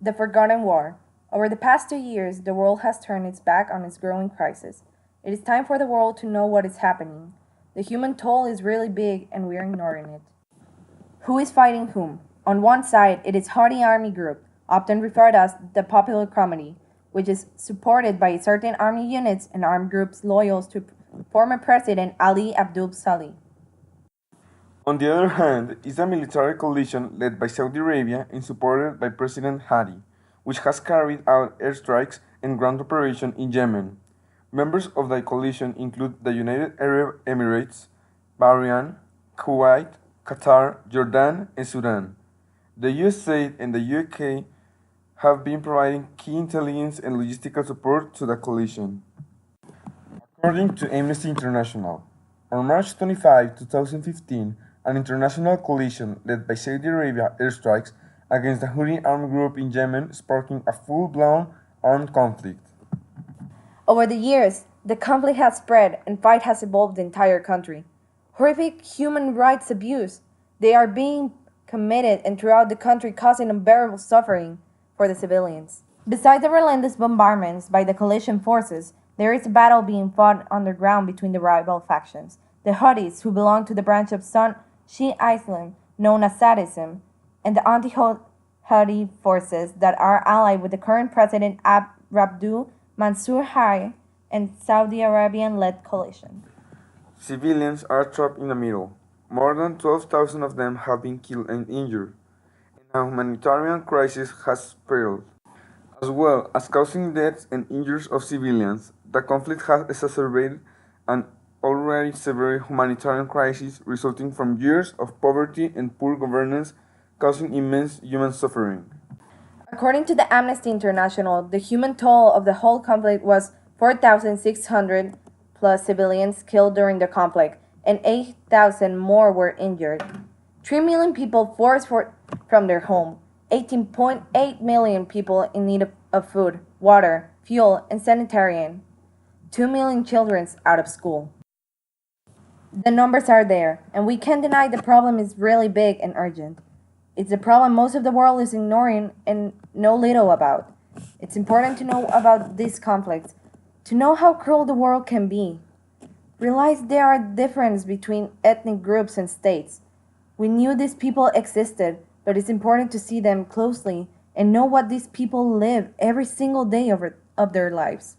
The Forgotten War. Over the past 2 years, the world has turned its back on its growing crisis. It is time for the world to know what is happening. The human toll is really big and we're ignoring it. Who is fighting whom? On one side, it is Houthi army group, often referred as the Popular Committee, which is supported by certain army units and armed groups loyal to former President Ali Abdul Saleh. On the other hand, is a military coalition led by Saudi Arabia and supported by President Hadi, which has carried out airstrikes and ground operations in Yemen. Members of the coalition include the United Arab Emirates, Bahrain, Kuwait, Qatar, Jordan, and Sudan. The USA and the UK have been providing key intelligence and logistical support to the coalition. According to Amnesty International, on March 25, 2015, an international coalition led by Saudi Arabia airstrikes against the Houthi armed group in Yemen, sparking a full-blown armed conflict. Over the years, the conflict has spread and fight has evolved the entire country. Horrific human rights abuse. They are being committed and throughout the country causing unbearable suffering for the civilians. Besides the relentless bombardments by the coalition forces, there is a battle being fought underground between the rival factions. The Houthis, who belong to the branch of Sunni Islam known as Sadism, and the anti-Houthi forces that are allied with the current president Abdul Mansur Hadi and Saudi Arabian-led coalition. Civilians are trapped in the middle. More than 12,000 of them have been killed and injured, and a humanitarian crisis has spiraled. As well as causing deaths and injuries of civilians, the conflict has exacerbated an already severe humanitarian crisis resulting from years of poverty and poor governance, causing immense human suffering. According to the Amnesty International, the human toll of the whole conflict was 4,600 plus civilians killed during the conflict, and 8,000 more were injured. 3 million people forced from their home, 18.8 million people in need of food, water, fuel, and sanitarian, 2 million children out of school. The numbers are there, and we can't deny the problem is really big and urgent. It's a problem most of the world is ignoring and know little about. It's important to know about these conflicts, to know how cruel the world can be. Realize there are differences between ethnic groups and states. We knew these people existed, but it's important to see them closely and know what these people live every single day of their lives.